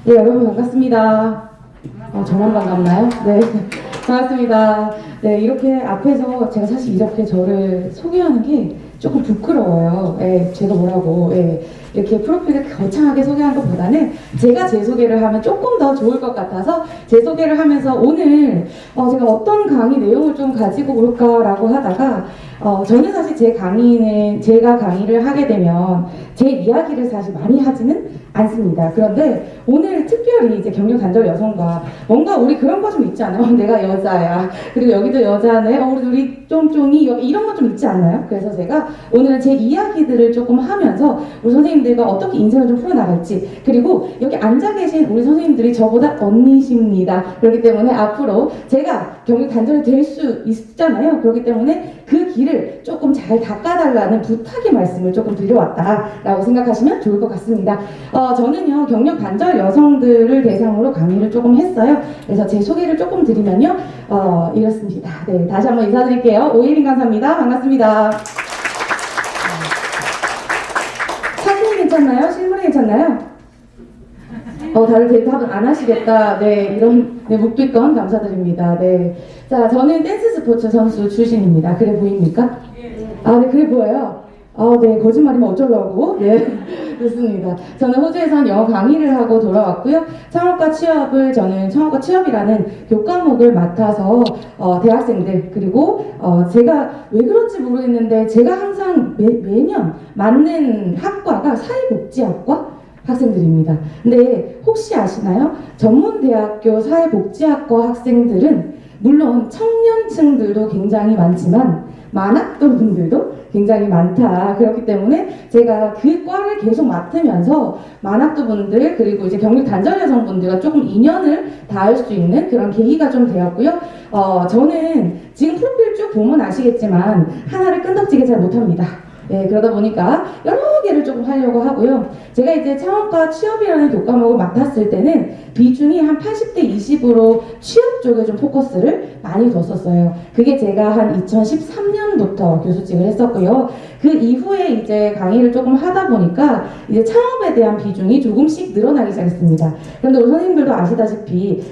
네, 여러분 반갑습니다. 저만 반갑나요? 네, 반갑습니다. 네, 이렇게 앞에서 제가 사실 이렇게 저를 소개하는 게 조금 부끄러워요. 예, 제가 뭐라고 이렇게 프로필을 거창하게 소개한 것보다는 제가 제 소개를 하면 조금 더 좋을 것 같아서 제 소개를 하면서 오늘 제가 어떤 강의 내용을 좀 가지고 올까라고 하다가 저는 사실 제가 강의를 하게 되면 제 이야기를 사실 많이 하지는 않습니다. 그런데 오늘 특별히 이제 경력 단절 여성과 뭔가 우리 그런 거 좀 있지 않아요? 내가 여자야. 그리고 여기도 여자네. 우리 쫑쫑이 이런 거 좀 있지 않나요? 그래서 제가 오늘은 제 이야기들을 조금 하면서 우리 선생님들과 어떻게 인생을 좀 풀어나갈지, 그리고 여기 앉아 계신 우리 선생님들이 저보다 언니십니다. 그렇기 때문에 앞으로 제가 경력 단절이 될 수 있잖아요. 그렇기 때문에 그 길을 조금 잘 닦아달라는 부탁의 말씀을 조금 드려왔다라고 생각하시면 좋을 것 같습니다. 저는요, 경력 단절 여성들을 대상으로 강의를 조금 했어요. 그래서 제 소개를 조금 드리면요, 이렇습니다. 네, 다시 한번 인사드릴게요. 오예린 강사입니다. 반갑습니다. 사진이 괜찮나요? 실물이 괜찮나요? 다들 대답은 안 하시겠다. 네, 이런, 묵비권 감사드립니다. 네. 자, 저는 댄스 스포츠 선수 출신입니다. 그래 보입니까? 네, 그래 보여요. 네, 거짓말이면 어쩌려고. 네, 좋습니다. 저는 호주에선 영어 강의를 하고 돌아왔고요. 창업과 취업이라는 교과목을 맡아서, 대학생들, 그리고, 제가 왜 그런지 모르겠는데, 제가 항상 매년 맞는 학과가 사회복지학과 학생들입니다. 근데 혹시 아시나요? 전문대학교 사회복지학과 학생들은 물론 청년층들도 굉장히 많지만 만학도 분들도 굉장히 많다. 그렇기 때문에 제가 그 과를 계속 맡으면서 만학도 분들, 그리고 이제 경력 단절 여성분들과 조금 인연을 닿을 수 있는 그런 계기가 좀 되었고요. 저는 지금 프로필 쭉 보면 아시겠지만 하나를 끈덕지게 잘 못합니다. 네, 그러다 보니까 여러 개를 조금 하려고 하고요. 제가 이제 창업과 취업이라는 교과목을 맡았을 때는 비중이 한 80대 20으로 취업 쪽에 좀 포커스를 많이 뒀었어요. 그게 제가 한 2013년부터 교수직을 했었고요. 그 이후에 이제 강의를 조금 하다 보니까 이제 창업에 대한 비중이 조금씩 늘어나기 시작했습니다. 그런데 우리 선생님들도 아시다시피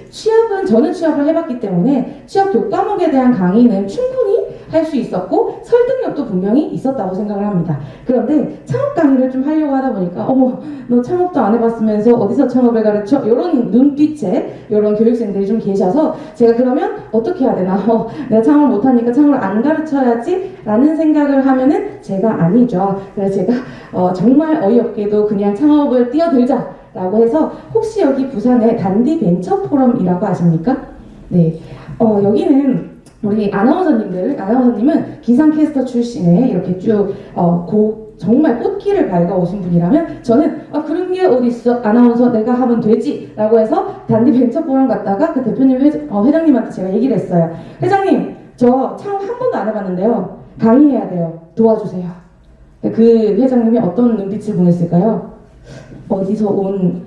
저는 취업을 해봤기 때문에 취업 교과목에 대한 강의는 충분히 할 수 있었고 설득력도 분명히 있었다고 생각을 합니다. 그런데 창업 강의를 좀 하려고 하다 보니까 너 창업도 안 해봤으면서 어디서 창업을 가르쳐? 이런 눈빛에 이런 교육생들이 좀 계셔서 제가 그러면 어떻게 해야 되나? 내가 창업을 못하니까 창업을 안 가르쳐야지 라는 생각을 하면은 제가 아니죠. 그래서 제가 정말 어이없게도 그냥 창업을 뛰어들자 라고 해서, 혹시 여기 부산에 단디 벤처 포럼이라고 아십니까? 네, 여기는 우리 아나운서님은 기상캐스터 출신에 이렇게 쭉 정말 꽃길을 밟아오신 분이라면, 저는 그런 게 어딨어, 아나운서 내가 하면 되지 라고 해서 단디 벤처 포럼 갔다가 그 대표님 회장님한테 제가 얘기를 했어요. 회장님, 저 창업 한 번도 안 해봤는데요, 강의해야 돼요, 도와주세요. 그 회장님이 어떤 눈빛을 보냈을까요? 어디서 온,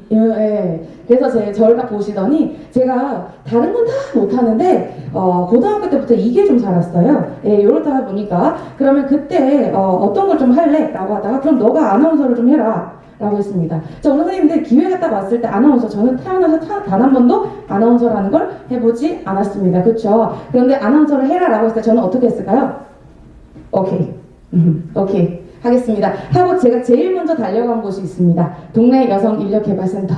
그래서 저를 딱 보시더니, 제가 다른 건 다 못하는데 고등학교 때부터 이게 좀 살았어요. 이렇다 보니까 그러면 그때 어떤 걸 좀 할래? 라고 하다가, 그럼 너가 아나운서를 좀 해라 라고 했습니다. 저 오늘 선생님들 기회가 딱 왔을 때 아나운서, 저는 태어나서 단 한 번도 아나운서라는 걸 해보지 않았습니다. 그렇죠? 그런데 아나운서를 해라 라고 했을 때 저는 어떻게 했을까요? 오케이 하겠습니다 하고 제가 제일 먼저 달려간 곳이 있습니다. 동네 여성인력개발센터.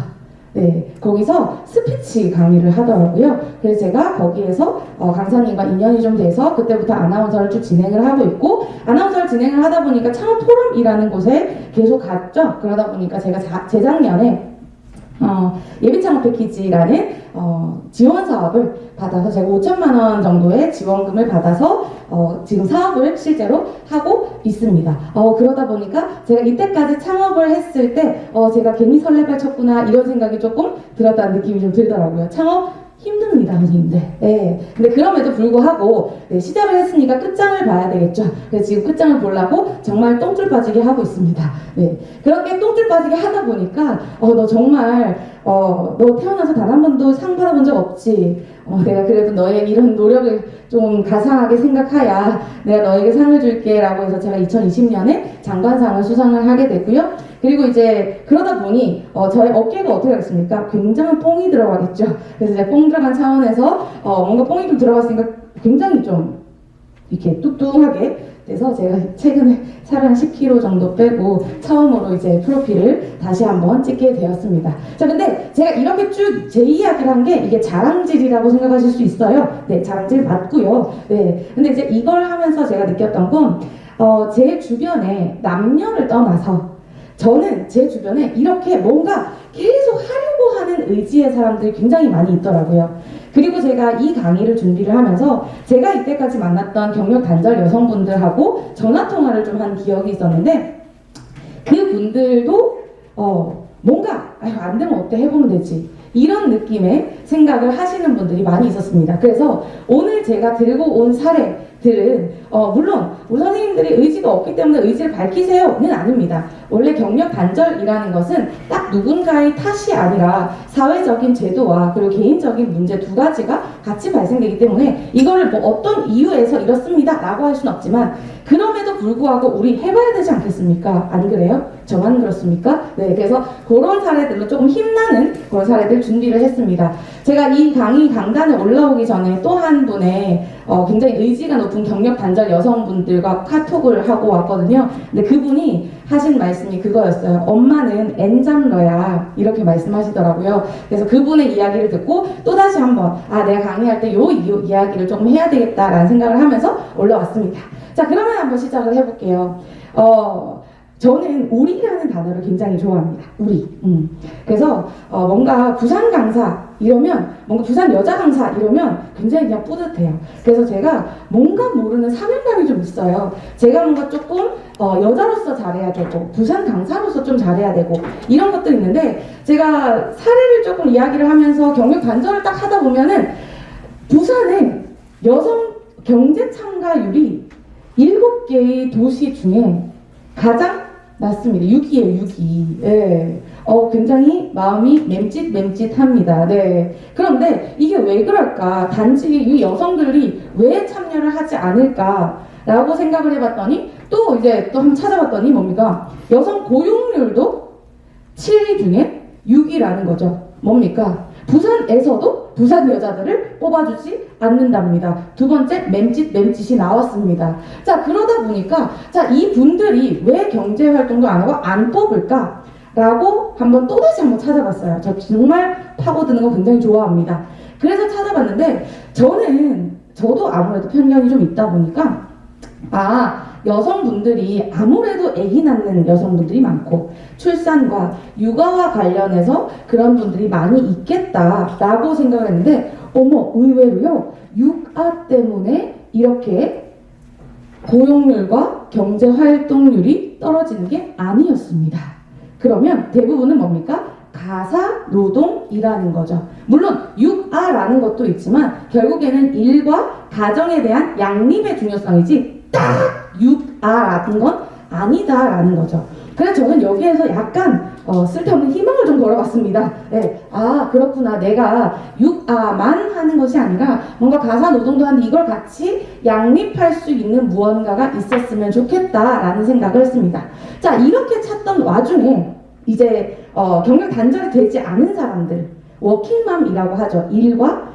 네, 거기서 스피치 강의를 하더라고요. 그래서 제가 거기에서 강사님과 인연이 좀 돼서 그때부터 아나운서를 쭉 진행을 하고 있고, 아나운서를 진행을 하다 보니까 창업 포럼이라는 곳에 계속 갔죠. 그러다 보니까 제가 재작년에 예비창업 패키지라는 지원 사업을 받아서 제가 5천만 원 정도의 지원금을 받아서 지금 사업을 실제로 하고 있습니다. 그러다 보니까 제가 이때까지 창업을 했을 때 제가 괜히 설레발 쳤구나 이런 생각이 조금 들었다는 느낌이 좀 들더라고요. 창업 힘듭니다, 선생님들. 네. 근데 그럼에도 불구하고 시작을 했으니까 끝장을 봐야 되겠죠. 그래서 지금 끝장을 보려고 정말 똥줄 빠지게 하고 있습니다. 네. 그렇게 똥줄 빠지게 하다 보니까 너 정말 너 태어나서 단 한 번도 상 받아본 적 없지. 내가 그래도 너의 이런 노력을 좀 가상하게 생각하야 내가 너에게 상을 줄게 라고 해서 제가 2020년에 장관상을 수상을 하게 됐고요. 그리고 이제 그러다 보니 저의 어깨가 어떻게 하겠습니까? 굉장한 뽕이 들어가겠죠. 그래서 이제 뽕 들어간 차원에서 뭔가 뽕이 좀 들어갔으니까 굉장히 좀 이렇게 뚱뚱하게 돼서 제가 최근에 살 한 10kg 정도 빼고 처음으로 이제 프로필을 다시 한번 찍게 되었습니다. 자, 근데 제가 이렇게 쭉 제 이야기를 한 게 이게 자랑질이라고 생각하실 수 있어요. 네, 자랑질 맞고요. 네, 근데 이제 이걸 하면서 제가 느꼈던 건 제 주변에 남녀를 떠나서 저는 제 주변에 이렇게 뭔가 계속 하려고 하는 의지의 사람들이 굉장히 많이 있더라고요. 그리고 제가 이 강의를 준비를 하면서 제가 이때까지 만났던 경력 단절 여성분들하고 전화 통화를 좀 한 기억이 있었는데 그 분들도 뭔가 안 되면 어때 해보면 되지 이런 느낌의 생각을 하시는 분들이 많이 있었습니다. 그래서 오늘 제가 들고 온 사례들은 물론 우리 선생님들이 의지가 없기 때문에 의지를 밝히세요는 아닙니다. 원래 경력 단절이라는 것은 딱 누군가의 탓이 아니라 사회적인 제도와 그리고 개인적인 문제 두 가지가 같이 발생되기 때문에 이거를 뭐 어떤 이유에서 이렇습니다 라고 할 수는 없지만 그럼에도 불구하고 우리 해봐야 되지 않겠습니까? 안 그래요? 저만 그렇습니까? 네, 그래서 그런 사례들로 조금 힘나는 그런 사례들 준비를 했습니다. 제가 이 강단에 올라오기 전에 또 한 분의 굉장히 의지가 높은 경력 단절 여성분들과 카톡을 하고 왔거든요. 근데 그분이 하신 말씀이 그거였어요. 엄마는 엔잡러야 이렇게 말씀하시더라고요. 그래서 그분의 이야기를 듣고 또다시 한번 내가 강의할 때 요 이야기를 조금 해야 되겠다라는 생각을 하면서 올라왔습니다. 자, 그러면 한번 시작을 해볼게요. 저는 우리라는 단어를 굉장히 좋아합니다. 우리. 그래서 뭔가 부산 강사 이러면 뭔가 부산 여자 강사 이러면 굉장히 그냥 뿌듯해요. 그래서 제가 뭔가 모르는 사명감이 좀 있어요. 제가 뭔가 조금 여자로서 잘해야 되고 부산 강사로서 좀 잘해야 되고 이런 것들이 있는데 제가 사례를 조금 이야기를 하면서 경력 단절을 딱 하다 보면은 부산의 여성 경제 참가율이 7개의 도시 중에 가장 맞습니다. 6위에요, 6위. 네. 굉장히 마음이 맴짓합니다. 네. 그런데 이게 왜 그럴까? 단지 이 여성들이 왜 참여를 하지 않을까라고 생각을 해봤더니 또 한번 찾아봤더니 뭡니까? 여성 고용률도 7위 중에 6위라는 거죠. 뭡니까? 부산에서도 부산 여자들을 뽑아주지 않는답니다. 두 번째, 맴짓이 나왔습니다. 자, 그러다 보니까, 이 분들이 왜 경제활동도 안 하고 안 뽑을까? 라고 또다시 한번 찾아봤어요. 저 정말 파고드는 거 굉장히 좋아합니다. 그래서 찾아봤는데, 저도 아무래도 편견이 좀 있다 보니까, 여성분들이 아무래도 아기 낳는 여성분들이 많고 출산과 육아와 관련해서 그런 분들이 많이 있겠다라고 생각을 했는데 의외로요 육아 때문에 이렇게 고용률과 경제활동률이 떨어지는 게 아니었습니다. 그러면 대부분은 뭡니까? 가사 노동이라는 거죠. 물론 육아라는 것도 있지만 결국에는 일과 가정에 대한 양립의 중요성이지 딱 육아라는 건 아니다라는 거죠. 그래서 저는 여기에서 약간 쓸데없는 희망을 좀 걸어봤습니다. 네. 그렇구나. 내가 육아만 하는 것이 아니라 뭔가 가사 노동도 하는데 이걸 같이 양립할 수 있는 무언가가 있었으면 좋겠다라는 생각을 했습니다. 자, 이렇게 찾던 와중에 이제 경력 단절이 되지 않은 사람들, 워킹맘이라고 하죠. 일과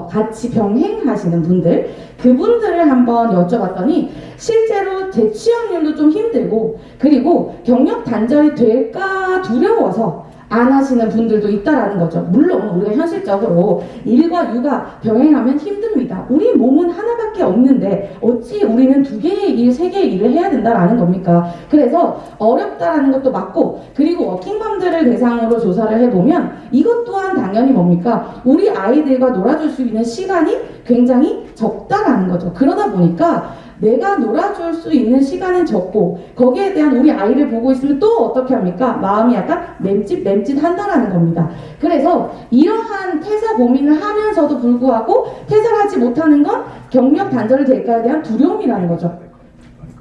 같이 병행하시는 분들, 그분들을 한번 여쭤봤더니 실제로 재취업률도 좀 힘들고 그리고 경력 단절이 될까 두려워서 안 하시는 분들도 있다라는 거죠. 물론 우리가 현실적으로 일과 육아 병행하면 힘듭니다. 우리 몸은 하나밖에 없는데 어찌 우리는 2개의 일, 3개의 일을 해야 된다라는 겁니까? 그래서 어렵다라는 것도 맞고 그리고 워킹맘들을 대상으로 조사를 해보면 이것 또한 당연히 뭡니까? 우리 아이들과 놀아줄 수 있는 시간이 굉장히 적다라는 거죠. 그러다 보니까 내가 놀아줄 수 있는 시간은 적고 거기에 대한 우리 아이를 보고 있으면 또 어떻게 합니까? 마음이 약간 맴짓한다라는 겁니다. 그래서 이러한 퇴사 고민을 하면서도 불구하고 퇴사를 하지 못하는 건 경력 단절이 될까에 대한 두려움이라는 거죠.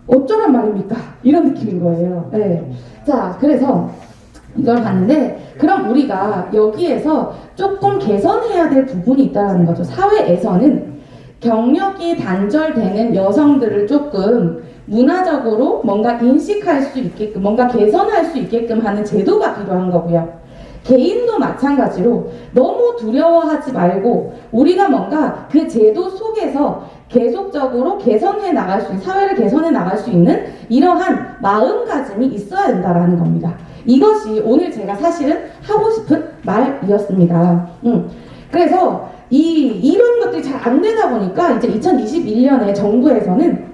어쩌란 말입니까? 이런 느낌인 거예요. 네. 자, 그래서 이걸 봤는데 그럼 우리가 여기에서 조금 개선해야 될 부분이 있다는 거죠. 사회에서는 경력이 단절되는 여성들을 조금 문화적으로 뭔가 인식할 수 있게끔, 뭔가 개선할 수 있게끔 하는 제도가 필요한 거고요. 개인도 마찬가지로 너무 두려워하지 말고 우리가 뭔가 그 제도 속에서 계속적으로 개선해 나갈 수 있는, 사회를 개선해 나갈 수 있는 이러한 마음가짐이 있어야 된다라는 겁니다. 이것이 오늘 제가 사실은 하고 싶은 말이었습니다. 그래서 이런 것들이 잘 안 되다 보니까 이제 2021년에 정부에서는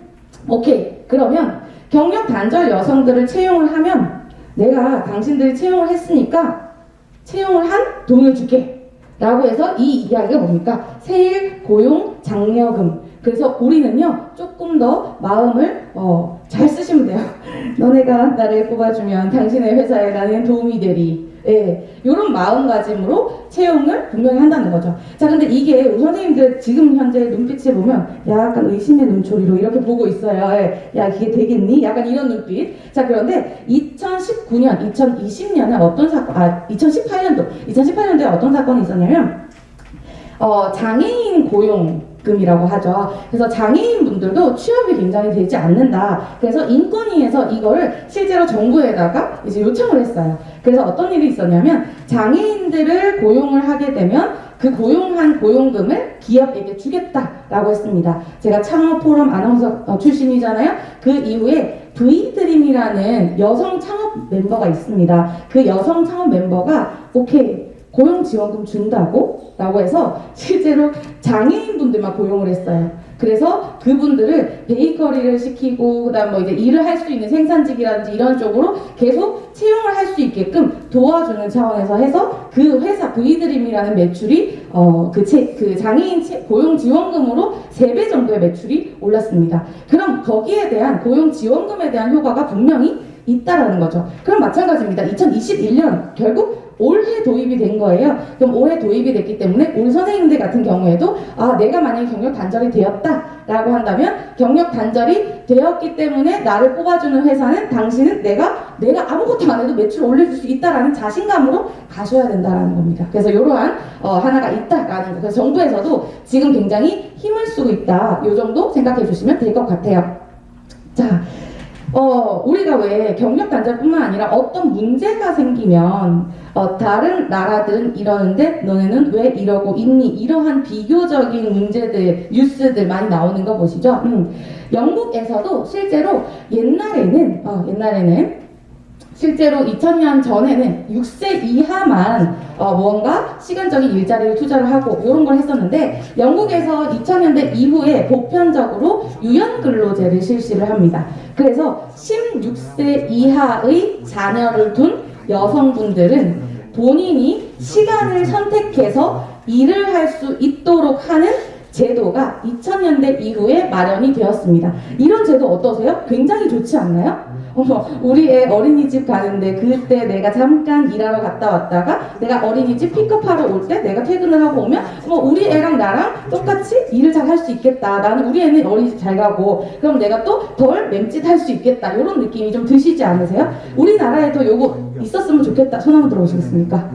오케이, 그러면 경력 단절 여성들을 채용을 하면 내가 당신들이 채용을 했으니까 채용을 한 돈을 줄게 라고 해서 이 이야기가 뭡니까? 세일 고용 장려금. 그래서 우리는요 조금 더 마음을 잘 쓰시면 돼요. 너네가 나를 뽑아주면 당신의 회사에 나는 도움이 되리. 예, 이런 마음가짐으로 채용을 분명히 한다는 거죠. 자, 근데 이게 우리 선생님들 지금 현재 눈빛을 보면 약간 의심의 눈초리로 이렇게 보고 있어요. 예, 야, 이게 되겠니? 약간 이런 눈빛. 자, 그런데 2019년, 2020년에 어떤 사건, 2018년도에 어떤 사건이 있었냐면, 장애인 고용금이라고 하죠. 그래서 장애인 분들도 취업이 굉장히 되지 않는다. 그래서 인권위에서 이거를 실제로 정부에다가 이제 요청을 했어요. 그래서 어떤 일이 있었냐면 장애인들을 고용을 하게 되면 그 고용한 고용금을 기업에게 주겠다라고 했습니다. 제가 창업 포럼 아나운서 출신이잖아요. 그 이후에 V드림이라는 여성 창업 멤버가 있습니다. 그 여성 창업 멤버가 오케이, 고용지원금 준다고? 라고 해서 실제로 장애인분들만 고용을 했어요. 그래서 그분들을 베이커리를 시키고 그다음 뭐 이제 일을 할 수 있는 생산직이라든지 이런 쪽으로 계속 채용을 할 수 있게끔 도와주는 차원에서 해서 그 회사 V드림이라는 매출이 그 장애인 고용지원금으로 3배 정도의 매출이 올랐습니다. 그럼 거기에 대한 고용지원금에 대한 효과가 분명히 있다라는 거죠. 그럼 마찬가지입니다. 2021년 결국 올해 도입이 된 거예요. 그럼 올해 도입이 됐기 때문에 우리 선생님들 같은 경우에도 내가 만약에 경력 단절이 되었다라고 한다면 경력 단절이 되었기 때문에 나를 뽑아주는 회사는 당신은 내가 아무것도 안 해도 매출 올려줄 수 있다라는 자신감으로 가셔야 된다라는 겁니다. 그래서 이러한 하나가 있다라는 거. 그래서 정부에서도 지금 굉장히 힘을 쓰고 있다. 이 정도 생각해 주시면 될 것 같아요. 자. 우리가 왜 경력 단절뿐만 아니라 어떤 문제가 생기면 다른 나라들은 이러는데 너네는 왜 이러고 있니? 이러한 비교적인 문제들, 뉴스들 많이 나오는 거 보시죠. 영국에서도 실제로 옛날에는 실제로 2000년 전에는 6세 이하만 무언가 시간적인 일자리를 투자를 하고 이런 걸 했었는데 영국에서 2000년대 이후에 보편적으로 유연근로제를 실시를 합니다. 그래서 16세 이하의 자녀를 둔 여성분들은 본인이 시간을 선택해서 일을 할 수 있도록 하는 제도가 2000년대 이후에 마련이 되었습니다. 이런 제도 어떠세요? 굉장히 좋지 않나요? 우리 애 어린이집 가는데 그때 내가 잠깐 일하러 갔다 왔다가 내가 어린이집 픽업하러 올 때 내가 퇴근을 하고 오면 우리 애랑 나랑 똑같이 일을 잘 할 수 있겠다. 나는 우리 애는 어린이집 잘 가고 그럼 내가 또 덜 맴짓할 수 있겠다. 이런 느낌이 좀 드시지 않으세요? 우리나라에도 요거 있었으면 좋겠다. 손 한번 들어보시겠습니까?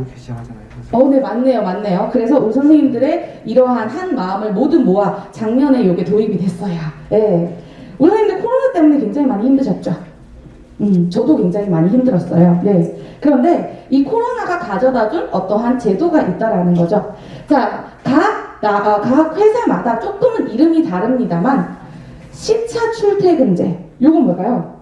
네, 맞네요. 그래서 우리 선생님들의 이러한 한 마음을 모두 모아 작년에 요게 도입이 됐어요. 네. 우리 선생님들 코로나 때문에 굉장히 많이 힘드셨죠? 저도 굉장히 많이 힘들었어요. 네. 그런데 이 코로나가 가져다준 어떠한 제도가 있다라는 거죠. 자, 각 회사마다 조금은 이름이 다릅니다만 시차 출퇴근제. 요건 뭘까요?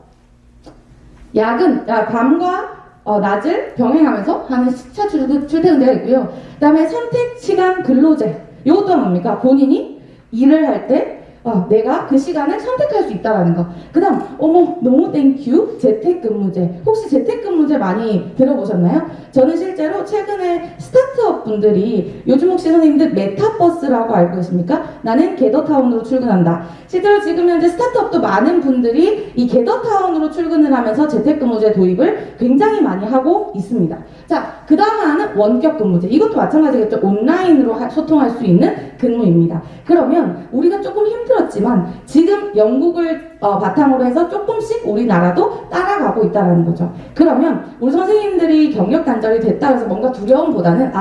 밤과 낮을 병행하면서 하는 시차 출퇴근제가 있고요. 그 다음에 선택시간 근로제. 이것도 뭡니까? 본인이 일을 할 때 내가 그 시간을 선택할 수 있다는 거. 그 다음 너무 땡큐 재택근무제. 혹시 재택근무제 많이 들어보셨나요? 저는 실제로 최근에 스타트업 분들이 요즘 혹시 선생님들 메타버스라고 알고 계십니까? 나는 게더타운으로 출근한다. 실제로 지금 현재 스타트업도 많은 분들이 이 게더타운으로 출근을 하면서 재택근무제 도입을 굉장히 많이 하고 있습니다. 자, 그 다음 하나는 원격근무제. 이것도 마찬가지겠죠. 온라인으로 소통할 수 있는 근무입니다. 그러면 우리가 조금 힘들었지만 지금 영국을 바탕으로 해서 조금씩 우리나라도 따라가고 있다는 거죠. 그러면 우리 선생님들이 경력 단절이 됐다 해서 뭔가 두려움보다는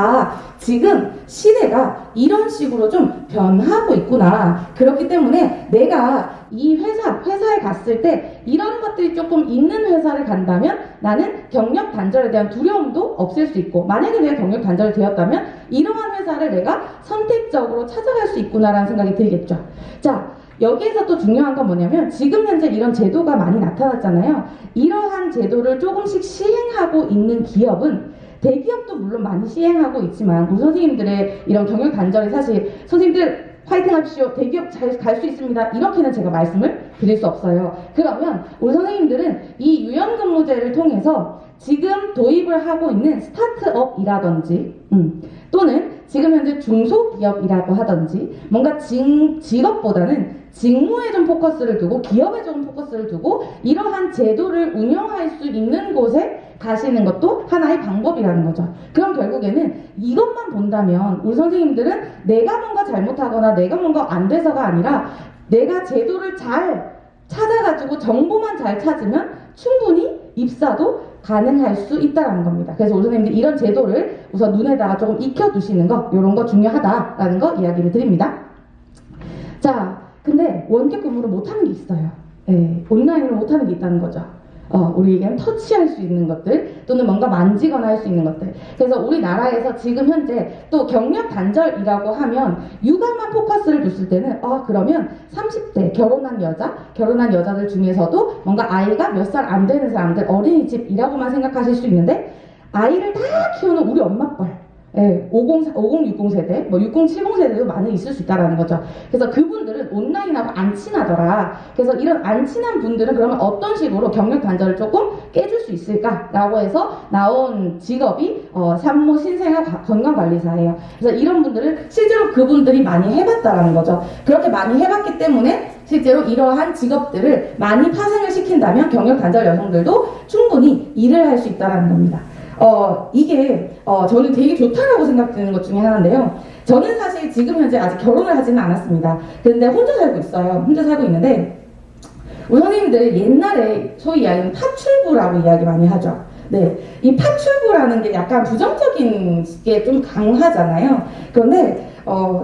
지금 시대가 이런 식으로 좀 변하고 있구나. 그렇기 때문에 내가 이 회사에 갔을 때 이런 것들이 조금 있는 회사를 간다면 나는 경력 단절에 대한 두려움도 없앨 수 있고, 만약에 내가 경력 단절이 되었다면 이러한 회사를 내가 선택적으로 찾아갈 수 있구나라는 생각이 들겠죠. 자, 여기에서 또 중요한 건 뭐냐면 지금 현재 이런 제도가 많이 나타났잖아요. 이러한 제도를 조금씩 시행하고 있는 기업은 대기업도 물론 많이 시행하고 있지만 우리 선생님들의 이런 경력 단절이 사실 선생님들 화이팅 합시오. 대기업 잘 갈 수 있습니다. 이렇게는 제가 말씀을 드릴 수 없어요. 그러면 우리 선생님들은 이 유연근무제를 통해서 지금 도입을 하고 있는 스타트업이라든지 또는 지금 현재 중소기업이라고 하든지 뭔가 직업보다는 직무에 좀 포커스를 두고 기업에 좀 포커스를 두고 이러한 제도를 운영할 수 있는 곳에 가시는 것도 하나의 방법이라는 거죠. 그럼 결국에는 이것만 본다면 우리 선생님들은 내가 뭔가 잘못하거나 내가 뭔가 안 돼서가 아니라 내가 제도를 잘 찾아가지고 정보만 잘 찾으면 충분히 입사도 가능할 수 있다는 겁니다. 그래서 우리 선생님들 이런 제도를 우선 눈에다가 조금 익혀두시는 거, 이런 거 중요하다라는 거 이야기를 드립니다. 자, 근데 원격 근무를 못하는 게 있어요. 온라인으로 못하는 게 있다는 거죠. 우리에게는 터치할 수 있는 것들 또는 뭔가 만지거나 할 수 있는 것들. 그래서 우리나라에서 지금 현재 또 경력 단절이라고 하면 육아만 포커스를 뒀을 때는 그러면 30대 결혼한 여자들 중에서도 뭔가 아이가 몇 살 안 되는 사람들, 어린이집이라고만 생각하실 수 있는데 아이를 다 키우는 우리 엄마뻘 5060 세대, 6070 세대도 많이 있을 수 있다는 거죠. 그래서 그분들은 온라인하고 안 친하더라. 그래서 이런 안 친한 분들은 그러면 어떤 식으로 경력 단절을 조금 깨줄 수 있을까라고 해서 나온 직업이 산모 신생아 건강관리사예요. 그래서 이런 분들은 실제로 그분들이 많이 해봤다라는 거죠. 그렇게 많이 해봤기 때문에 실제로 이러한 직업들을 많이 파생을 시킨다면 경력 단절 여성들도 충분히 일을 할 수 있다는 겁니다. 이게 저는 되게 좋다라고 생각되는 것 중에 하나인데요. 저는 사실 지금 현재 아직 결혼을 하지는 않았습니다. 그런데 혼자 살고 있어요. 혼자 살고 있는데 우리 선생님들 옛날에 소위 이야기하는 파출부라고 이야기 많이 하죠. 네, 이 파출부라는 게 약간 부정적인 게 좀 강하잖아요. 그런데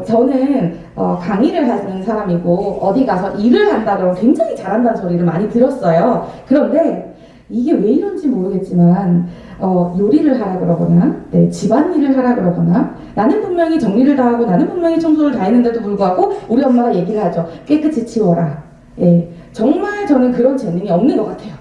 저는 강의를 하는 사람이고 어디 가서 일을 한다 그러면 굉장히 잘한다는 소리를 많이 들었어요. 그런데 이게 왜 이런지 모르겠지만 요리를 하라 그러거나 집안일을 하라 그러거나 나는 분명히 정리를 다 하고 나는 분명히 청소를 다 했는데도 불구하고 우리 엄마가 얘기를 하죠. 깨끗이 치워라. 정말 저는 그런 재능이 없는 것 같아요.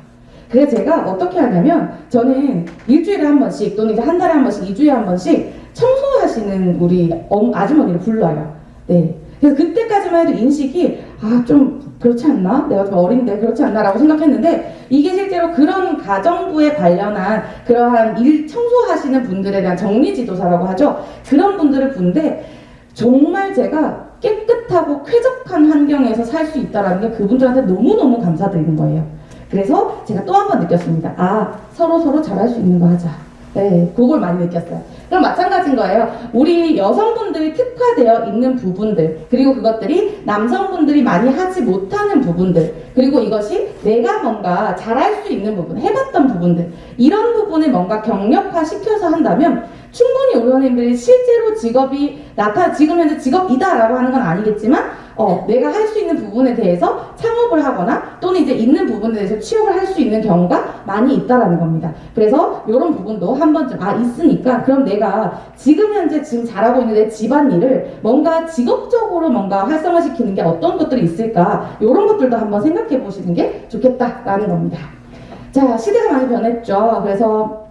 그래서 제가 어떻게 하냐면 저는 일주일에 한 번씩 또는 이제 한 달에 한 번씩 2주에 한 번씩 청소하시는 우리 아주머니를 불러요. 그래서 그때까지만 해도 인식이 좀 그렇지 않나? 내가 좀 어린데 그렇지 않나? 라고 생각했는데 이게 실제로 그런 가정부에 관련한 그러한 일 청소하시는 분들에 대한 정리지도사라고 하죠. 그런 분들을 부른데 정말 제가 깨끗하고 쾌적한 환경에서 살 수 있다는 게 그분들한테 너무너무 감사드리는 거예요. 그래서 제가 또 한 번 느꼈습니다. 서로 잘할 수 있는 거 하자. 그걸 많이 느꼈어요. 그럼 마찬가지인 거예요. 우리 여성분들이 특화되어 있는 부분들, 그리고 그것들이 남성분들이 많이 하지 못하는 부분들, 그리고 이것이 내가 뭔가 잘할 수 있는 부분, 해봤던 부분들, 이런 부분을 뭔가 경력화 시켜서 한다면 충분히 우리 선생님들이 실제로 직업이 지금 현재 직업이다라고 하는 건 아니겠지만 내가 할 수 있는 부분에 대해서 창업을 하거나 또는 이제 있는 부분에 대해서 취업을 할 수 있는 경우가 많이 있다라는 겁니다. 그래서 이런 부분도 한 번쯤 있으니까 그럼 내가 지금 현재 잘하고 있는 내 집안일을 뭔가 직업적으로 뭔가 활성화시키는 게 어떤 것들이 있을까, 이런 것들도 한번 생각해 보시는 게 좋겠다라는 겁니다. 자, 시대가 많이 변했죠. 그래서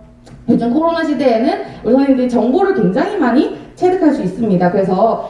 요즘 코로나 시대에는 우리 선생님들이 정보를 굉장히 많이 체득할 수 있습니다. 그래서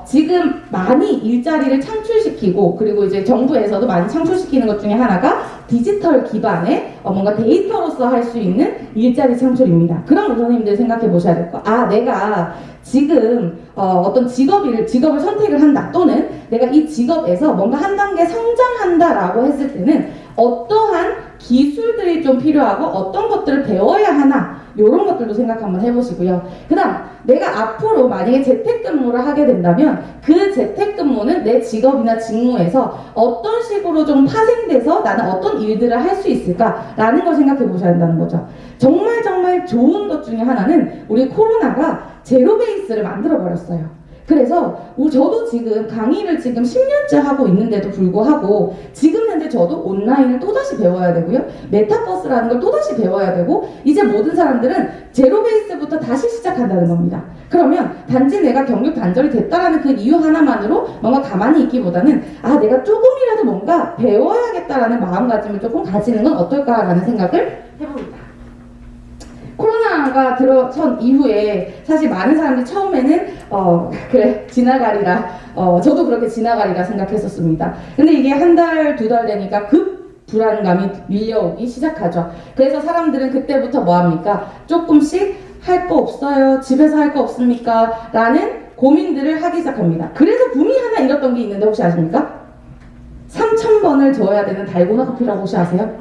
지금 많이 일자리를 창출시키고 그리고 이제 정부에서도 많이 창출시키는 것 중에 하나가 디지털 기반의 뭔가 데이터로서 할 수 있는 일자리 창출입니다. 그럼 우리 선생님들 생각해 보셔야 될 거. 내가 지금 어떤 직업을 선택을 한다 또는 내가 이 직업에서 뭔가 한 단계 성장한다라고 했을 때는 어떠한 기술들이 좀 필요하고 어떤 것들을 배워야 하나 이런 것들도 생각 한번 해보시고요. 그 다음 내가 앞으로 만약에 재택근무를 하게 된다면 그 재택근무는 내 직업이나 직무에서 어떤 식으로 좀 파생돼서 나는 어떤 일들을 할 수 있을까라는 걸 생각해 보셔야 한다는 거죠. 정말 정말 좋은 것 중에 하나는 우리 코로나가 제로 베이스를 만들어 버렸어요. 그래서 저도 지금 강의를 지금 10년째 하고 있는데도 불구하고 지금 현재 저도 온라인을 또다시 배워야 되고요. 메타버스라는 걸 또다시 배워야 되고 이제 모든 사람들은 제로 베이스부터 다시 시작한다는 겁니다. 그러면 단지 내가 경력 단절이 됐다라는 그 이유 하나만으로 뭔가 가만히 있기보다는 내가 조금이라도 뭔가 배워야겠다라는 마음가짐을 조금 가지는 건 어떨까라는 생각을 해봅니다. 코로나가 들어선 이후에 사실 많은 사람들이 처음에는 그래 지나가리라 저도 그렇게 지나가리라 생각했었습니다. 근데 이게 한 달, 두 달 되니까 급 불안감이 밀려오기 시작하죠. 그래서 사람들은 그때부터 뭐합니까? 조금씩 할 거 없어요? 집에서 할 거 없습니까? 라는 고민들을 하기 시작합니다. 그래서 붐이 하나 일었던 게 있는데 혹시 아십니까? 3,000번을 저어야 되는 달고나 커피라고 혹시 아세요?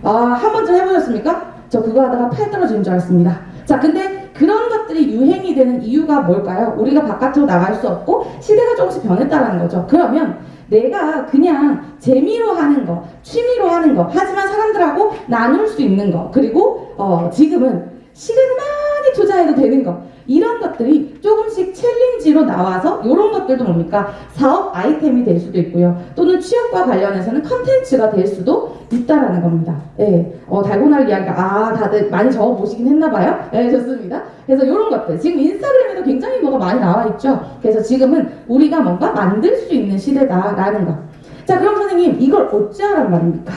한 번쯤 해보셨습니까? 저 그거 하다가 팔 떨어지는 줄 알았습니다. 자, 근데 그런 것들이 유행이 되는 이유가 뭘까요? 우리가 바깥으로 나갈 수 없고 시대가 조금씩 변했다는 거죠. 그러면 내가 그냥 재미로 하는 거, 취미로 하는 거, 하지만 사람들하고 나눌 수 있는 거, 그리고 지금은 시간을 많이 투자해도 되는 거, 이런 것들이 조금씩 챌린지로 나와서 이런 것들도 뭡니까? 사업 아이템이 될 수도 있고요. 또는 취업과 관련해서는 컨텐츠가 될 수도 있다라는 겁니다. 예, 달고나 이야기가 다들 많이 적어보시긴 했나봐요. 네, 좋습니다. 그래서 이런 것들 지금 인스타그램에도 굉장히 뭐가 많이 나와 있죠. 그래서 지금은 우리가 뭔가 만들 수 있는 시대다라는 거. 자, 그럼 선생님 이걸 어찌하란 말입니까?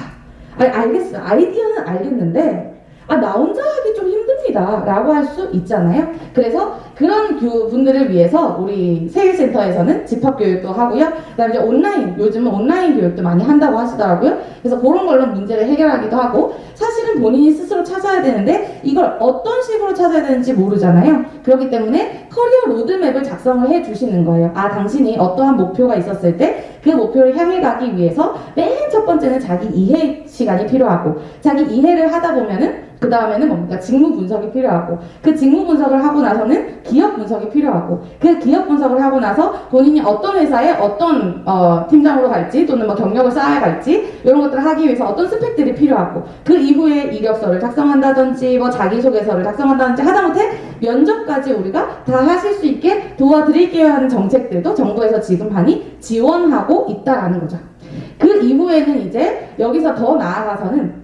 알겠어요. 아이디어는 알겠는데 나 혼자 하기 좀 힘듭니다 라고 할 수 있잖아요. 그래서 그런 분들을 위해서 우리 세일센터에서는 집합교육도 하고요. 그 다음에 이제 온라인, 요즘은 온라인 교육도 많이 한다고 하시더라고요. 그래서 그런 걸로 문제를 해결하기도 하고, 사실은 본인이 스스로 찾아야 되는데 이걸 어떤 식으로 찾아야 되는지 모르잖아요. 그렇기 때문에 커리어 로드맵을 작성을 해 주시는 거예요. 당신이 어떠한 목표가 있었을 때 그 목표를 향해 가기 위해서 맨 첫 번째는 자기 이해 시간이 필요하고, 자기 이해를 하다 보면은 그 다음에는 뭡니까? 직무 분석이 필요하고, 그 직무 분석을 하고 나서는 기업 분석이 필요하고, 그 기업 분석을 하고 나서 본인이 어떤 회사에 어떤 팀장으로 갈지 또는 뭐 경력을 쌓아 갈지 이런 것들을 하기 위해서 어떤 스펙들이 필요하고, 그 이후에 이력서를 작성한다든지 뭐 자기소개서를 작성한다든지 하다못해 면접까지 우리가 다 하실 수 있게 도와드릴게요 하는 정책들도 정부에서 지금 많이 지원하고 있다라는 거죠. 그 이후에는 이제 여기서 더 나아가서는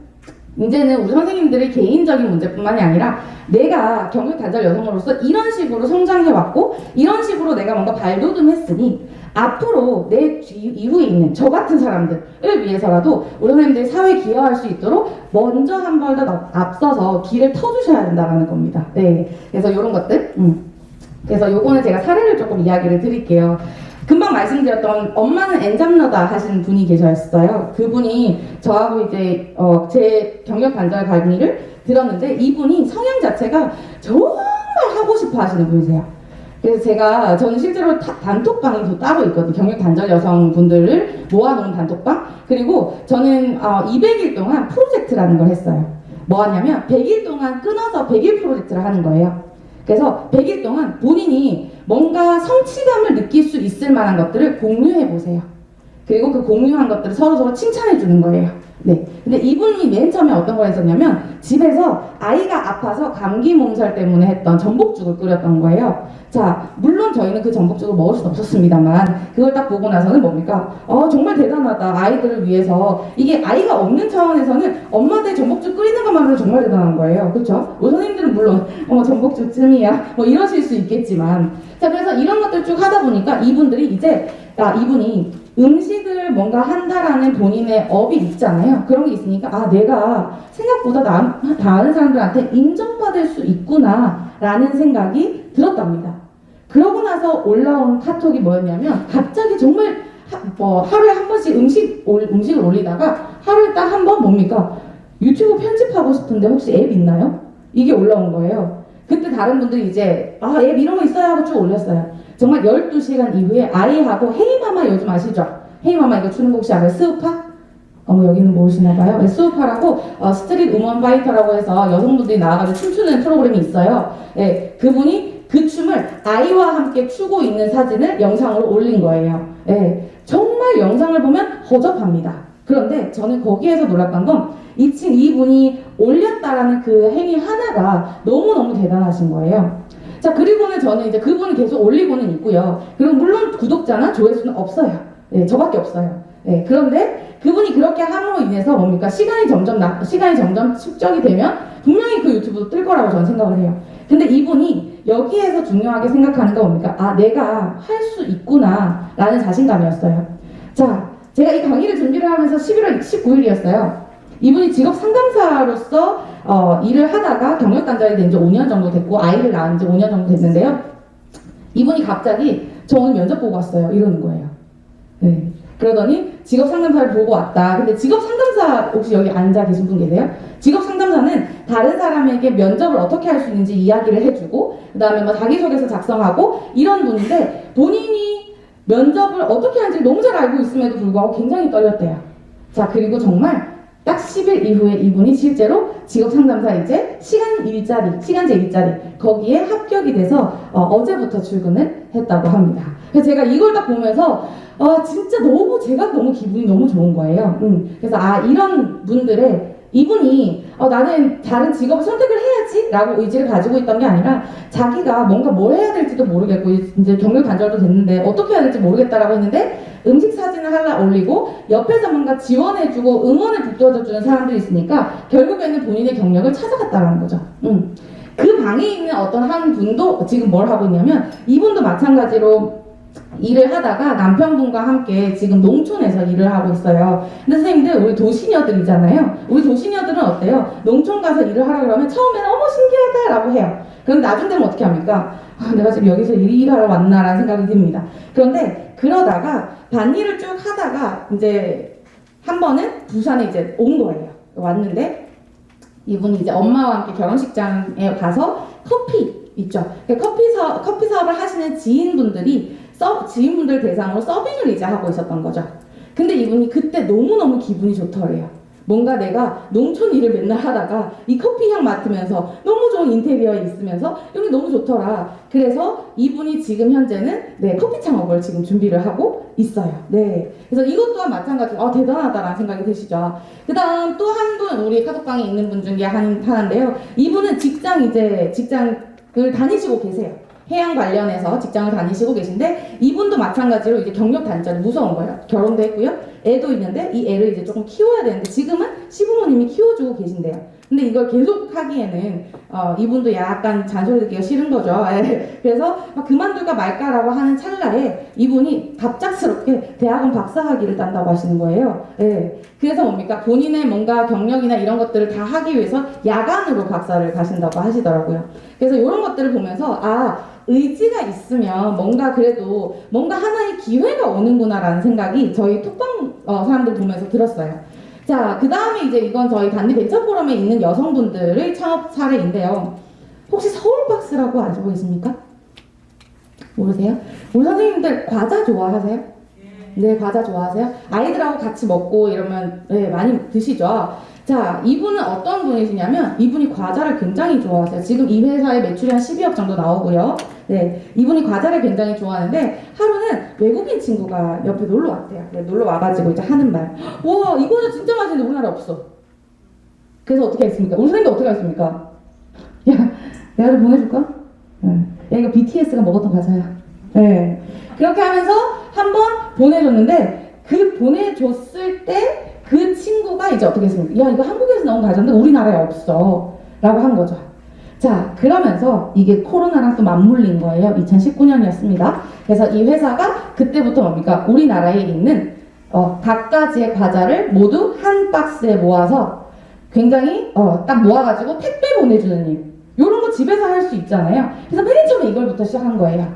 이제는 우리 선생님들의 개인적인 문제뿐만이 아니라 내가 경력 단절 여성으로서 이런 식으로 성장해왔고 이런 식으로 내가 뭔가 발돋움했으니 앞으로 내 이후에 있는 저 같은 사람들을 위해서라도 우리 선생님들이 사회에 기여할 수 있도록 먼저 한 발 더 앞서서 길을 터주셔야 된다는 겁니다. 네, 그래서 이런 것들 그래서 요거는 제가 사례를 조금 이야기를 드릴게요. 금방 말씀드렸던 엄마는 엔잡러다 하시는 분이 계셨어요. 그분이 저하고 이제 제 경력 단절 강의를 들었는데 이분이 성향 자체가 정말 하고 싶어 하시는 분이세요. 그래서 저는 실제로 단톡방이 따로 있거든요. 경력 단절 여성분들을 모아놓은 단톡방. 그리고 저는 200일 동안 프로젝트라는 걸 했어요. 뭐 하냐면 100일 동안 끊어서 100일 프로젝트를 하는 거예요. 그래서 100일 동안 본인이 뭔가 성취감을 느낄 수 있을 만한 것들을 공유해 보세요. 그리고 그 공유한 것들을 서로서로 칭찬해 주는 거예요. 네. 근데 이분이 맨 처음에 어떤 걸 했었냐면 집에서 아이가 아파서 감기 몸살 때문에 했던 전복죽을 끓였던 거예요. 자, 물론 저희는 그 전복죽을 먹을 수는 없었습니다만 그걸 딱 보고 나서는 뭡니까? 정말 대단하다. 아이들을 위해서. 이게 아이가 없는 차원에서는 엄마들 전복죽 끓이는 것만으로 정말 대단한 거예요. 그렇죠? 우리 선생님들은 물론 전복죽 쯤이야 뭐 이러실 수 있겠지만, 자, 그래서 이런 것들 쭉 하다 보니까 이분들이 이제 이분이 음식을 뭔가 한다라는 본인의 업이 있잖아요. 그런 게 있으니까 내가 생각보다 다른 사람들한테 인정받을 수 있구나 라는 생각이 들었답니다. 그러고 나서 올라온 카톡이 뭐였냐면 갑자기 정말 하루에 한 번씩 음식을 올리다가 하루에 딱 한 번 뭡니까? 유튜브 편집하고 싶은데 혹시 앱 있나요? 이게 올라온 거예요. 그때 다른 분들이 이제 앱 이런 거 있어야 하고 쭉 올렸어요. 정말 12시간 이후에 아이하고 헤이마마 요즘 아시죠? 헤이마마 이거 추는 곡 혹시 알아요? 스우파? 여기는 모르시나 봐요. 수우파라고 스트릿 우먼 파이터라고 해서 여성분들이 나와가지고 춤추는 프로그램이 있어요. 네, 그분이 그 춤을 아이와 함께 추고 있는 사진을 영상으로 올린 거예요. 네, 정말 영상을 보면 허접합니다. 그런데 저는 거기에서 놀랐던 건 이분이 올렸다라는 그 행위 하나가 너무너무 대단하신 거예요. 자, 그리고는 저는 이제 그분이 계속 올리고는 있고요. 그리고 물론 구독자나 조회수는 없어요. 네, 저밖에 없어요. 네, 그런데 그분이 그렇게 함으로 인해서 뭡니까? 시간이 점점 축적이 되면 분명히 그 유튜브도 뜰 거라고 저는 생각을 해요. 근데 이분이 여기에서 중요하게 생각하는 건 뭡니까? 아, 내가 할 수 있구나 라는 자신감이었어요. 자, 제가 이 강의를 준비를 하면서 11월 19일이었어요. 이분이 직업 상담사로서 일을 하다가 경력 단절이 된 지 5년 정도 됐고 아이를 낳은 지 5년 정도 됐는데요. 이분이 갑자기 저 오늘 면접 보고 왔어요 이러는 거예요. 네. 그러더니 직업 상담사를 보고 왔다. 근데 직업 상담사 혹시 여기 앉아 계신 분 계세요? 직업 상담사는 다른 사람에게 면접을 어떻게 할 수 있는지 이야기를 해주고 그 다음에 뭐 자기소개서 작성하고 이런 분인데 본인이 면접을 어떻게 하는지 너무 잘 알고 있음에도 불구하고 굉장히 떨렸대요. 자, 그리고 정말 딱 10일 이후에 이분이 실제로 직업 상담사 이제 시간제 일자리 거기에 합격이 돼서 어제부터 출근을 했다고 합니다. 그래서 제가 이걸 딱 보면서 진짜 제가 너무 기분이 너무 좋은 거예요. 그래서 이런 분들의 이분이 나는 다른 직업을 선택을 해야지 라고 의지를 가지고 있던 게 아니라 자기가 뭔가 뭘 해야 될지도 모르겠고 이제 경력 단절도 됐는데 어떻게 해야 될지 모르겠다라고 했는데 음식 사진을 하나 올리고 옆에서 뭔가 지원해주고 응원을 북돋아주는 사람들이 있으니까 결국에는 본인의 경력을 찾아갔다라는 거죠. 그 방에 있는 어떤 한 분도 지금 뭘 하고 있냐면 이분도 마찬가지로 일을 하다가 남편분과 함께 지금 농촌에서 일을 하고 있어요. 근데 선생님들 우리 도시녀들이잖아요. 우리 도시녀들은 어때요? 농촌 가서 일을 하라 그러면 처음에는 어머 신기하다라고 해요. 그런데 나중 되면 어떻게 합니까? 내가 지금 여기서 일하러 왔나라는 생각이 듭니다. 그런데 그러다가 반일을 쭉 하다가 이제 한 번은 부산에 이제 온 거예요. 왔는데 이분이 이제 엄마와 함께 결혼식장에 가서 커피 있죠. 커피 사업을 하시는 지인분들 대상으로 서빙을 이제 하고 있었던 거죠. 근데 이분이 그때 너무너무 기분이 좋더래요. 뭔가 내가 농촌 일을 맨날 하다가 이 커피 향 맡으면서 너무 좋은 인테리어에 있으면서 여기 너무 좋더라. 그래서 이분이 지금 현재는 커피 창업을 지금 준비를 하고 있어요. 네. 그래서 이것 또한 마찬가지로 대단하다라는 생각이 드시죠. 그 다음 또 한 분 우리 카톡방에 있는 분 중에 하나인데요. 이분은 직장을 다니시고 계세요. 해양 관련해서 직장을 다니시고 계신데 이분도 마찬가지로 이제 경력 단절이 무서운 거예요. 결혼도 했고요. 애도 있는데 이 애를 이제 조금 키워야 되는데 지금은 시부모님이 키워주고 계신대요. 근데 이걸 계속 하기에는 이분도 약간 잔소리 듣기가 싫은 거죠. 그래서 그만둘까 말까라고 하는 찰나에 이분이 갑작스럽게 대학원 박사학위를 딴다고 하시는 거예요. 그래서 뭡니까? 본인의 뭔가 경력이나 이런 것들을 다 하기 위해서 야간으로 박사를 가신다고 하시더라고요. 그래서 이런 것들을 보면서 의지가 있으면 그래도 뭔가 하나의 기회가 오는구나라는 생각이 저희 톡방 사람들 보면서 들었어요. 자, 그 다음에 이제 이건 저희 단디 벤처 포럼에 있는 여성분들의 창업 사례인데요. 혹시 서울박스라고 알고 계십니까? 모르세요? 우리 선생님들 과자 좋아하세요? 네, 과자 좋아하세요? 아이들하고 같이 먹고 이러면 많이 드시죠? 자, 이분은 어떤 분이시냐면 이분이 과자를 굉장히 좋아하세요. 지금 이 회사의 매출이 한 12억 정도 나오고요. 네, 이분이 과자를 굉장히 좋아하는데 하루는 외국인 친구가 옆에 놀러 왔대요. 놀러 와가지고 이제 하는 말. 와, 이거는 진짜 맛있는데 우리나라에 없어. 그래서 어떻게 했습니까? 우리 선생님도 어떻게 했습니까? 야, 내가 좀 보내줄까? 야, 이거 BTS가 먹었던 과자야. 네. 그렇게 하면서 한번 보내줬는데 그 보내줬을 때 그 친구가 이제 어떻게 했습니까? 야, 이거 한국에서 나온 과자인데 우리나라에 없어 라고 한 거죠. 자, 그러면서 이게 코로나랑 또 맞물린 거예요. 2019년이었습니다. 그래서 이 회사가 그때부터 뭡니까? 우리나라에 있는 각가지의 과자를 모두 한 박스에 모아서 굉장히 딱 모아가지고 택배 보내주는 일. 이런 거 집에서 할 수 있잖아요. 그래서 맨 처음에 이걸부터 시작한 거예요.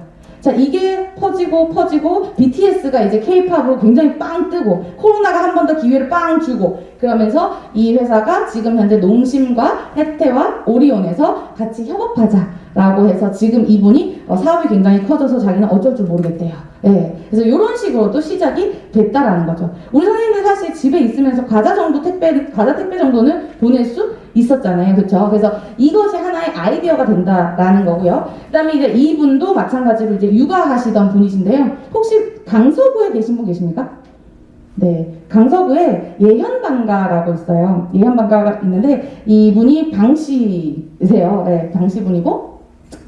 자, 이게 퍼지고 BTS가 이제 K-팝으로 굉장히 빵 뜨고 코로나가 한 번 더 기회를 빵 주고 그러면서 이 회사가 지금 현재 농심과 혜태와 오리온에서 같이 협업하자라고 해서 지금 이분이 사업이 굉장히 커져서 자기는 어쩔 줄 모르겠대요. 예. 그래서 이런 식으로도 시작이 됐다라는 거죠. 우리 선생님들 사실 집에 있으면서 과자 택배 정도는 보낼 수 있었잖아요. 그렇죠? 그래서 이것이 하나의 아이디어가 된다라는 거고요. 그다음에 이제 이분도 마찬가지로 이제 육아하시던 분이신데요. 혹시 강서구에 계신 분 계십니까? 네, 강서구에 예현방가라고 있어요. 예현방가가 있는데 이분이 방씨세요. 네, 방씨분이고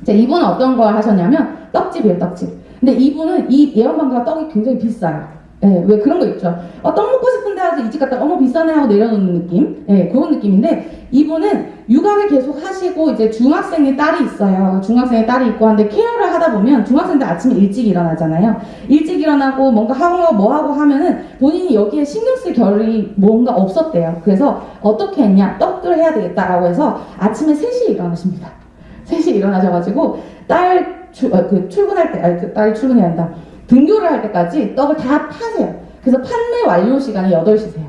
이분은 어떤 걸 하셨냐면 떡집이에요, 떡집. 근데 이분은 이 예현방가 떡이 굉장히 비싸요. 예, 왜 그런 거 있죠. 떡 먹고 싶은데 하서 이 집 갔다가 어머 비싸네 하고 내려놓는 느낌. 예, 그런 느낌인데 이분은 육아를 계속 하시고 이제 중학생의 딸이 있어요. 중학생의 딸이 있고 한데 케어를 하다 보면 중학생들 아침에 일찍 일어나잖아요. 일찍 일어나고 뭔가 하고 뭐 하고 하면은 본인이 여기에 신경 쓸 겨를이 뭔가 없었대요. 그래서 어떻게 했냐? 떡을 해야 되겠다라고 해서 아침에 3시에 일어나십니다. 3시에 일어나셔가지고 출근할 때, 딸이 출근해야 한다. 등교를 할 때까지 떡을 다 파세요. 그래서 판매 완료 시간이 8시세요.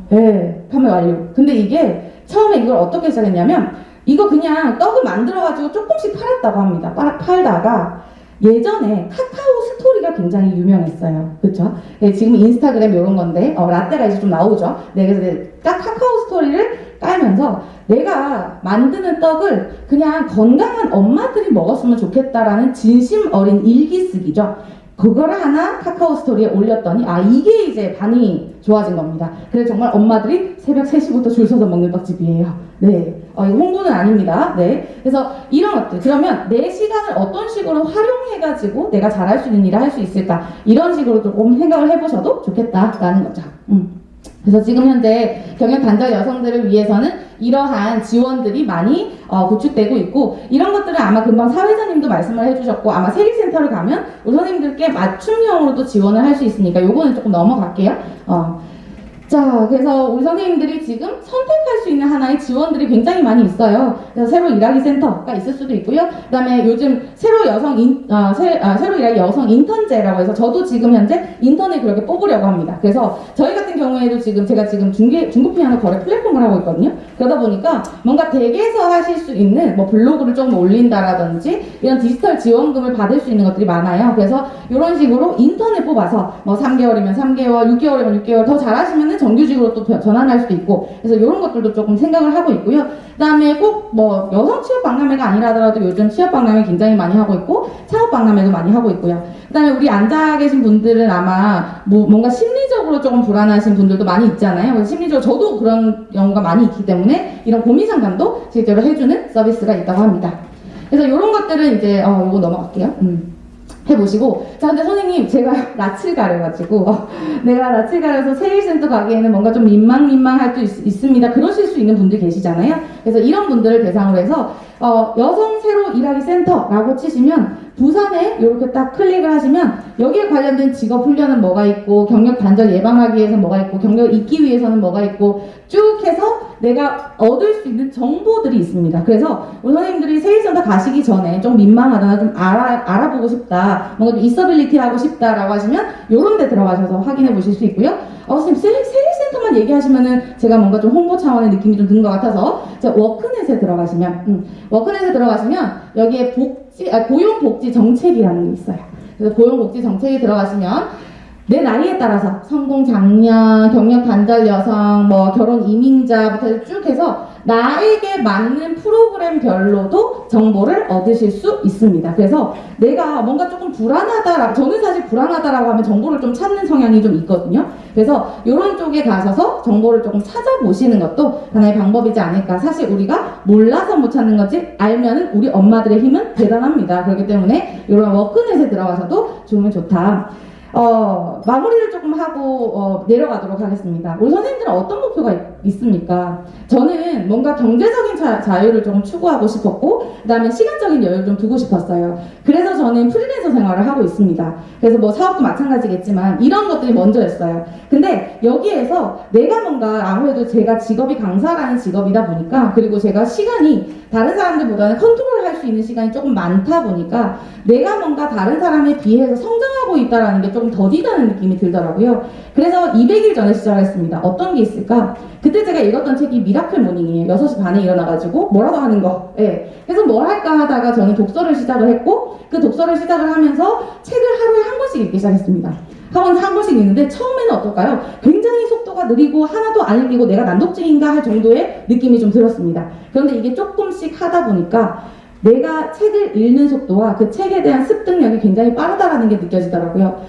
네, 판매 완료. 근데 이게 처음에 이걸 어떻게 시작했냐면 이거 그냥 떡을 만들어가지고 조금씩 팔았다고 합니다. 팔다가 예전에 카카오 스토리가 굉장히 유명했어요. 그쵸? 네, 지금 인스타그램 이런 건데 라떼가 이제 좀 나오죠. 네, 그래서 딱 카카오 스토리를 깔면서 내가 만드는 떡을 그냥 건강한 엄마들이 먹었으면 좋겠다라는 진심 어린 일기 쓰기죠. 그거를 하나 카카오 스토리에 올렸더니 이게 이제 반응이 좋아진 겁니다. 그래서 정말 엄마들이 새벽 3시부터 줄 서서 먹는 떡집이에요. 네, 이거 홍보는 아닙니다. 네, 그래서 이런 것들 그러면 내 시간을 어떤 식으로 활용해가지고 내가 잘할 수 있는 일을 할 수 있을까 이런 식으로 조금 생각을 해보셔도 좋겠다라는 거죠. 그래서 지금 현재 경력 단절 여성들을 위해서는 이러한 지원들이 많이 구축되고 있고 이런 것들은 아마 금방 사회자님도 말씀을 해주셨고 아마 세리센터를 가면 우리 선생님들께 맞춤형으로도 지원을 할 수 있으니까 요거는 조금 넘어갈게요. 자, 그래서 우리 선생님들이 지금 선택할 수 있는 하나의 지원들이 굉장히 많이 있어요. 그래서 새로 일하기 센터가 있을 수도 있고요. 그다음에 요즘 새로 일하기 여성 인턴제라고 해서 저도 지금 현재 인턴을 그렇게 뽑으려고 합니다. 그래서 저희 같은 경우에도 제가 지금 중고 피아노 거래 플랫폼을 하고 있거든요. 그러다 보니까 뭔가 댁에서 하실 수 있는 뭐 블로그를 조금 올린다라든지 이런 디지털 지원금을 받을 수 있는 것들이 많아요. 그래서 이런 식으로 인턴을 뽑아서 뭐 3개월이면 3개월, 6개월이면 6개월 더 잘하시면 정규직으로 또 전환할 수도 있고 그래서 이런 것들도 조금 생각을 하고 있고요. 그 다음에 꼭 뭐 여성 취업 박람회가 아니라 하더라도 요즘 취업 박람회 굉장히 많이 하고 있고 창업 박람회도 많이 하고 있고요. 그 다음에 우리 앉아 계신 분들은 아마 뭔가 심리적으로 조금 불안하신 분들도 많이 있잖아요. 그래서 심리적으로 저도 그런 경우가 많이 있기 때문에 이런 고민 상담도 실제로 해주는 서비스가 있다고 합니다. 그래서 이런 것들은 이제 이거 넘어갈게요. 해보시고 자 근데 선생님 제가 낯을 가려가지고 내가 낯을 가려서 세일센터 가기에는 뭔가 좀 민망할 수 있습니다. 그러실 수 있는 분들 계시잖아요. 그래서 이런 분들을 대상으로 해서 여성 새로 일하기 센터라고 치시면 부산에 이렇게 딱 클릭을 하시면 여기에 관련된 직업 훈련은 뭐가 있고 경력 단절 예방하기 위해서 뭐가 있고 경력을 잇기 위해서는 뭐가 있고 쭉 해서 내가 얻을 수 있는 정보들이 있습니다. 그래서 우리 선생님들이 세일센터 가시기 전에 좀 민망하다, 좀 알아보고 싶다, 뭔가 좀 있어빌리티 하고 싶다라고 하시면 이런 데 들어가셔서 확인해 보실 수 있고요. 선생님 세일센터만 얘기하시면은 제가 뭔가 좀 홍보 차원의 느낌이 좀 드는 것 같아서 워크넷에 들어가시면 여기에 고용복지 정책이라는 게 있어요. 그래서 고용복지 정책에 들어가시면 내 나이에 따라서 성공 장년, 경력 단절 여성, 뭐 결혼 이민자부터 쭉 해서 나에게 맞는 프로그램별로도 정보를 얻으실 수 있습니다. 그래서 내가 뭔가 조금 불안하다라고, 저는 사실 불안하다라고 하면 정보를 좀 찾는 성향이 좀 있거든요. 그래서 이런 쪽에 가셔서 정보를 조금 찾아보시는 것도 하나의 방법이지 않을까. 사실 우리가 몰라서 못 찾는 거지 알면은 우리 엄마들의 힘은 대단합니다. 그렇기 때문에 이런 워크넷에 들어가셔도 좋으면 좋다. 마무리를 조금 하고 내려가도록 하겠습니다. 우리 선생님들은 어떤 목표가 있습니까? 저는 뭔가 경제적인 자유를 좀 추구하고 싶었고, 그 다음에 시간적인 여유를 좀 두고 싶었어요. 그래서 저는 프리랜서 생활을 하고 있습니다. 그래서 뭐 사업도 마찬가지겠지만 이런 것들이 먼저였어요. 근데 여기에서 내가 뭔가 아무래도 제가 직업이 강사라는 직업이다 보니까, 그리고 제가 시간이 다른 사람들보다는 컨트롤할 수 있는 시간이 조금 많다 보니까 내가 뭔가 다른 사람에 비해서 성장하고 있다는 게 조금 더디다는 느낌이 들더라고요. 그래서 200일 전에 시작을 했습니다. 어떤 게 있을까? 그때 제가 읽었던 책이 미라클 모닝이에요. 6시 반에 일어나가지고 뭐라도 하는 거. 예. 그래서 뭘 할까 하다가 저는 독서를 시작을 했고, 그 독서를 시작을 하면서 책을 하루에 한 권씩 읽기 시작했습니다. 한 권씩 읽는데 처음에는 어떨까요? 굉장히 속도가 느리고 하나도 안 읽히고 내가 난독증인가 할 정도의 느낌이 좀 들었습니다. 그런데 이게 조금씩 하다 보니까 내가 책을 읽는 속도와 그 책에 대한 습득력이 굉장히 빠르다라는 게 느껴지더라고요.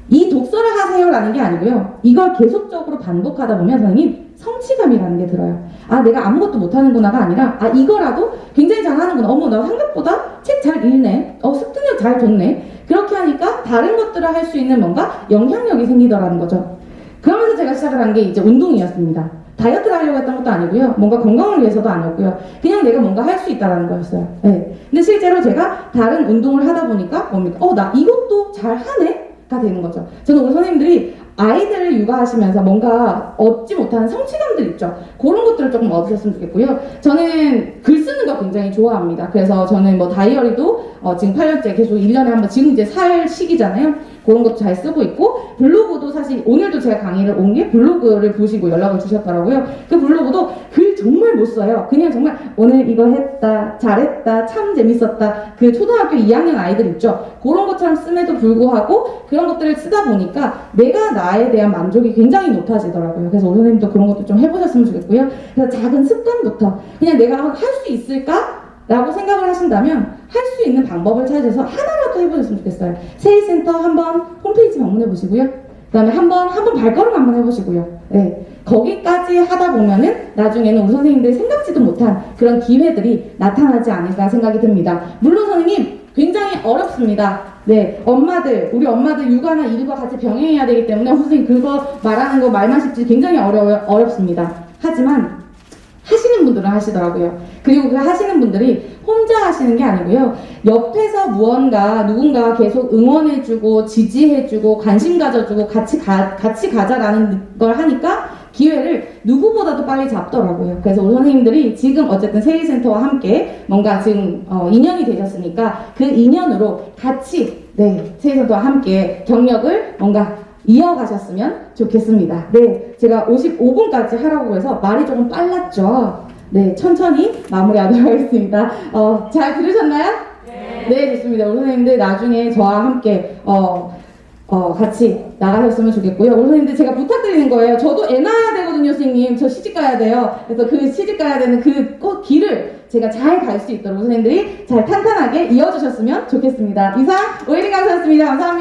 이 독서를 하세요라는 게 아니고요. 이걸 계속적으로 반복하다 보면 선생님 성취감이라는 게 들어요. 아, 내가 아무것도 못하는구나가 아니라, 아, 이거라도 굉장히 잘하는구나. 어머, 나 생각보다 책 잘 읽네. 습득력 잘 뒀네. 그렇게 하니까 다른 것들을 할 수 있는 뭔가 영향력이 생기더라는 거죠. 그러면서 제가 시작을 한 게 이제 운동이었습니다. 다이어트를 하려고 했던 것도 아니고요. 뭔가 건강을 위해서도 아니었고요. 그냥 내가 뭔가 할 수 있다는 거였어요. 네. 근데 실제로 제가 다른 운동을 하다 보니까 뭡니까? 나 이것도 잘 하네? 가 되는 거죠. 저는 우리 선생님들이 아이들을 육아하시면서 뭔가 얻지 못하는 성취감들 있죠. 그런 것들을 조금 얻으셨으면 좋겠고요. 저는 글 쓰는 거 굉장히 좋아합니다. 그래서 저는 뭐 다이어리도 지금 8년째 계속 1년에 한 번, 지금 이제 살 시기잖아요. 그런 것도 잘 쓰고 있고, 블로그도 사실 오늘도 제가 강의를 온 게 블로그를 보시고 연락을 주셨더라고요. 그 블로그도 글 정말 못 써요. 그냥 정말 오늘 이거 했다, 잘했다, 참 재밌었다. 그 초등학교 2학년 아이들 있죠. 그런 것처럼 씀에도 불구하고 그런 것들을 쓰다 보니까 내가 나에 대한 만족이 굉장히 높아지더라고요. 그래서 우리 선생님도 그런 것도 좀 해보셨으면 좋겠고요. 그래서 작은 습관부터 그냥 내가 할 수 있을까? 라고 생각을 하신다면 할 수 있는 방법을 찾아서 하나라도 해보셨으면 좋겠어요. 세일센터 한번 홈페이지 방문해 보시고요. 그 다음에 한번 발걸음 한번 해보시고요. 네. 거기까지 하다 보면은 나중에는 우리 선생님들이 생각지도 못한 그런 기회들이 나타나지 않을까 생각이 듭니다. 물론 선생님 굉장히 어렵습니다. 네, 우리 엄마들 육아나 일과 같이 병행해야 되기 때문에 선생님 그거 말하는 거 말만 쉽지 굉장히 어렵습니다. 하지만 하시는 분들은 하시더라고요. 그리고 그 하시는 분들이 혼자 하시는 게 아니고요. 옆에서 누군가 계속 응원해주고 지지해주고 관심 가져주고 같이 가자라는 걸 하니까 기회를 누구보다도 빨리 잡더라고요. 그래서 우리 선생님들이 지금 어쨌든 세일센터와 함께 뭔가 지금 2년이 되셨으니까 그 2년으로 같이 세일센터와 함께 경력을 뭔가 이어가셨으면 좋겠습니다. 네, 제가 55분까지 하라고 해서 말이 조금 빨랐죠. 네, 천천히 마무리하도록 하겠습니다. 잘 들으셨나요? 네, 좋습니다. 우리 선생님들 나중에 저와 함께 같이 나가셨으면 좋겠고요. 우리 선생님들 제가 부탁드리는 거예요. 저도 애 낳아야 되거든요, 선생님. 저 시집 가야 돼요. 그래서 그 시집 가야 되는 그 길을 제가 잘 갈 수 있도록 선생님들이 잘 탄탄하게 이어주셨으면 좋겠습니다. 이상 오일리 강사였습니다. 감사합니다.